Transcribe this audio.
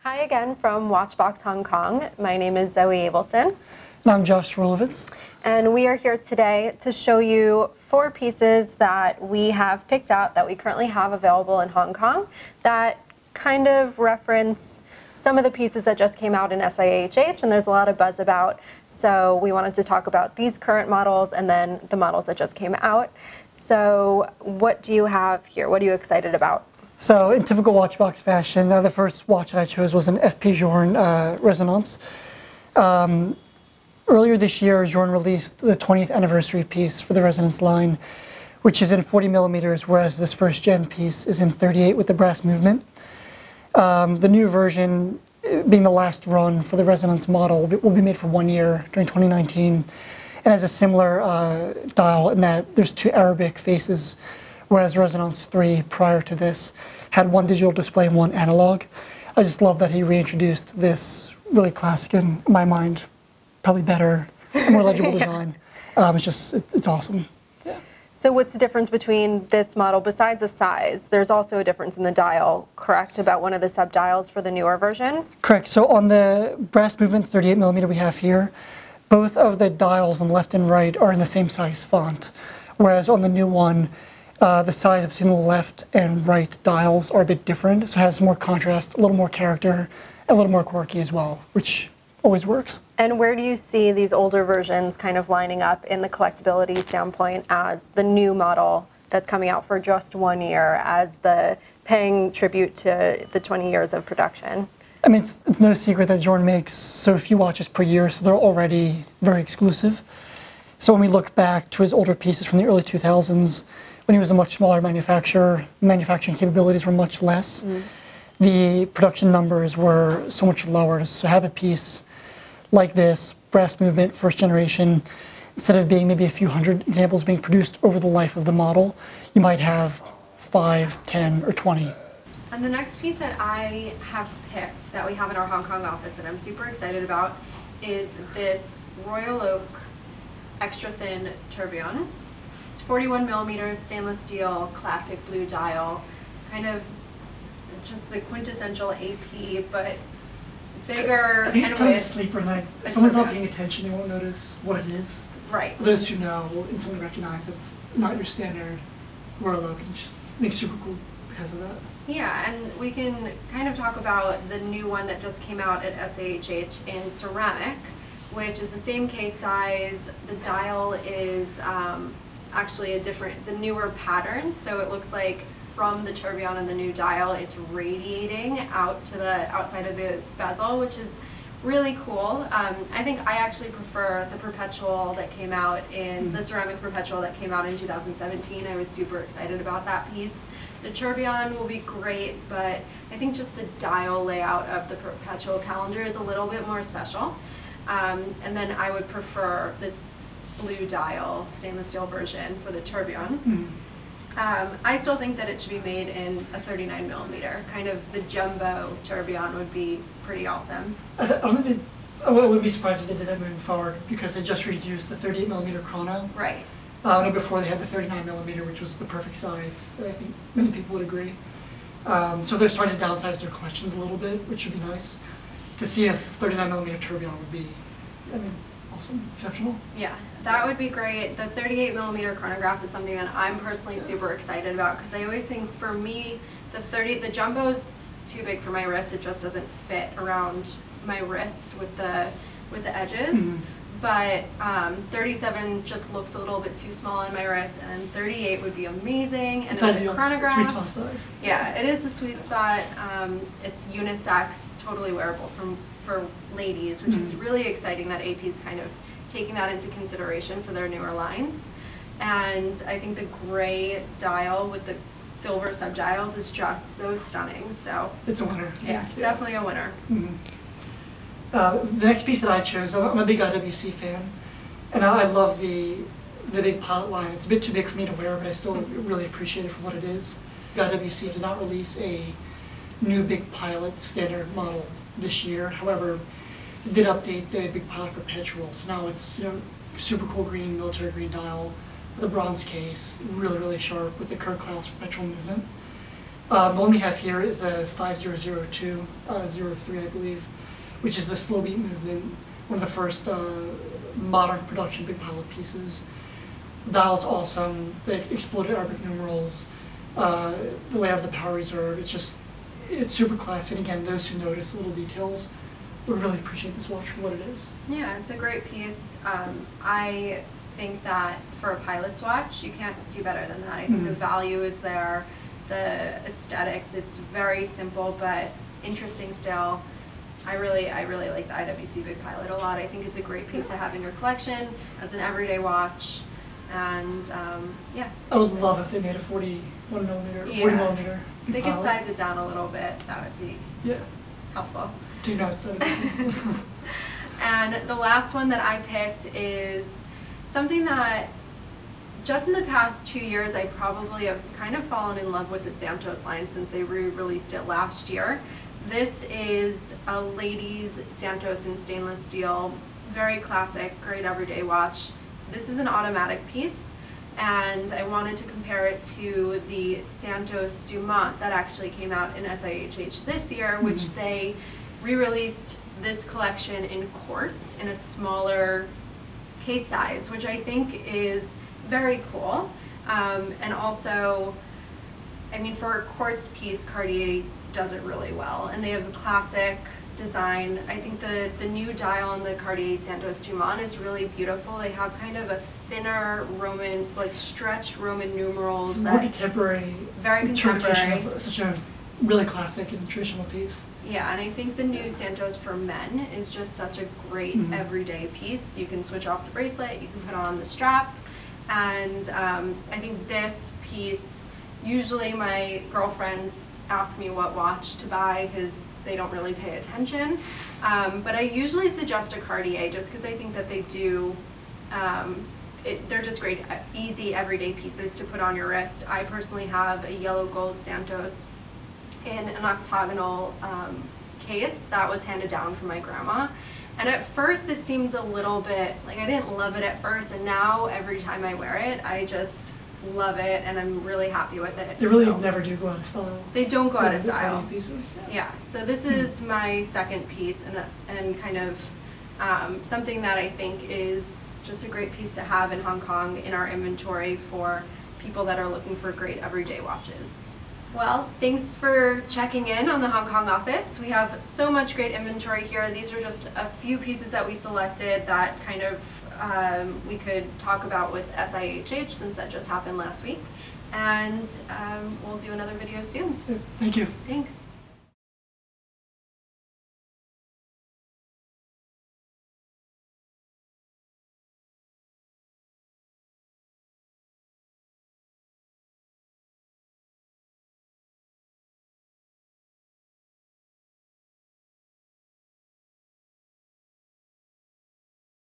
Hi again from WatchBox Hong Kong. My name is Zoe Abelson. And I'm Josh Rolowitz. And we are here today to show you 4 pieces that we have picked out that we currently have available in Hong Kong that kind of reference some of the pieces that just came out in SIHH, and there's a lot of buzz about. So we wanted to talk about these current models and then the models that just came out. So what do you have here? What are you excited about? So in typical WatchBox fashion, the first watch that I chose was an FP Journe Resonance. Earlier this year, Journe released the 20th anniversary piece for the Resonance line, which is in 40 millimeters, whereas this first gen piece is in 38 with the brass movement. The new version, being the last run for the Resonance model, will be made for 1 year during 2019, and has a similar dial in that there's 2 Arabic faces, whereas Resonance 3 prior to this had 1 digital display and 1 analog. I just love that he reintroduced this really classic, in my mind, probably better, more legible design. It's awesome. Yeah. So what's the difference between this model besides the size? There's also a difference in the dial, correct, about one of the sub-dials for the newer version? Correct. So on the brass movement 38 millimeter we have here, both of the dials on the left and right are in the same size font, whereas on the new one, the size between the left and right dials are a bit different, so it has more contrast, a little more character, a little more quirky as well, which always works. And where do you see these older versions kind of lining up in the collectability standpoint as the new model that's coming out for just 1 year, as the paying tribute to the 20 years of production? I mean, it's no secret that Journe makes so few watches per year, so they're already very exclusive. So when we look back to his older pieces from the early 2000s, when he was a much smaller manufacturer, manufacturing capabilities were much less. The production numbers were so much lower. So have a piece like this, brass movement, first generation, instead of being maybe a few hundred examples being produced over the life of the model, you might have 5, 10, or 20. And the next piece that I have picked that we have in our Hong Kong office and I'm super excited about is this Royal Oak extra thin tourbillon. It's 41 millimeters, stainless steel, classic blue dial, kind of just the quintessential AP, but bigger. I think it's kind of a sleeper night. If someone's not paying attention, they won't notice what it is. Right. Those who know will instantly recognize it's not your standard Royal Oak. It just makes super cool because of that. Yeah, and we can kind of talk about the new one that just came out at SIHH in ceramic, which is the same case size. The dial is actually the newer pattern, so it looks like from the tourbillon and the new dial, it's radiating out to the outside of the bezel, which is really cool. I think I actually prefer the perpetual that came out in the ceramic perpetual that came out in 2017. I was super excited about that piece. The tourbillon will be great, but I think just the dial layout of the perpetual calendar is a little bit more special. And then I would prefer this blue dial stainless steel version for the tourbillon. I still think that it should be made in a 39 millimeter. Kind of the jumbo tourbillon would be pretty awesome. I wouldn't be surprised if they did that moving forward, because they just reduced the 38 millimeter chrono. Right. Before they had the 39 millimeter, which was the perfect size. I think many people would agree. So they're starting to downsize their collections a little bit, which should be nice. To see a 39 millimeter tourbillon would be, I mean, awesome, exceptional. Yeah, that would be great. The 38 millimeter chronograph is something that I'm personally super excited about, because I always think for me the jumbo's too big for my wrist. It just doesn't fit around my wrist with the edges. But 37 just looks a little bit too small on my wrist, and 38 would be amazing. And then the chronograph, sweet spot size. Yeah, it is the sweet spot. It's unisex, totally wearable for ladies, which is really exciting that AP is kind of taking that into consideration for their newer lines. And I think the gray dial with the silver sub-dials is just so stunning. So it's a winner. Yeah, definitely a winner. The next piece that I chose, I'm a big IWC fan, and I love the Big Pilot line. It's a bit too big for me to wear, but I still really appreciate it for what it is. The IWC did not release a new Big Pilot standard model this year. However, it did update the Big Pilot Perpetual, so now it's super cool green, military green dial with a bronze case, really, really sharp with the Kirk Class Perpetual movement. The one we have here is the 5002 03, I believe, which is the slow beat movement, one of the first modern production Big Pilot pieces. The dial's awesome. They exploded Arabic numerals. The layout of the power reserve, it's super classy. And again, those who notice the little details would really appreciate this watch for what it is. Yeah, it's a great piece. I think that for a pilot's watch, you can't do better than that. I think the value is there, the aesthetics. It's very simple but interesting still. I really like the IWC Big Pilot a lot. I think it's a great piece to have in your collection as an everyday watch. And yeah. I would love if they made a 41 millimeter, 40 millimeter Big They Pilot. could size it down a little bit. That would be helpful. Do not set it. And the last one that I picked is something that just in the past 2 years I probably have kind of fallen in love with the Santos line since they re-released it last year. This is a ladies Santos in stainless steel, very classic, great everyday watch. This is an automatic piece, and I wanted to compare it to the Santos Dumont that actually came out in SIHH this year, which they re-released this collection in quartz in a smaller case size, which I think is very cool. And also, I mean, for a quartz piece, Cartier does it really well, and they have a classic design. I think the new dial on the Cartier Santos Dumont is really beautiful. They have kind of a thinner Roman, like stretched Roman numerals. More contemporary. Very contemporary. Of such a really classic and traditional piece. Yeah, and I think the new Santos for men is just such a great everyday piece. You can switch off the bracelet, you can put on the strap, and I think this piece, usually my girlfriends ask me what watch to buy because they don't really pay attention, but I usually suggest a Cartier just because I think that they do, they're just great, easy everyday pieces to put on your wrist. I personally have a yellow gold Santos in an octagonal case that was handed down from my grandma, and at first it seemed a little bit, like I didn't love it at first, and now every time I wear it I just love it and I'm really happy with it. They really never do go out of style. They don't go out of the style. pieces. Yeah, so this is my second piece, and kind of something that I think is just a great piece to have in Hong Kong in our inventory for people that are looking for great everyday watches. Well, thanks for checking in on the Hong Kong office. We have so much great inventory here. These are just a few pieces that we selected that kind of we could talk about with SIHH since that just happened last week. And we'll do another video soon. Thank you. Thanks.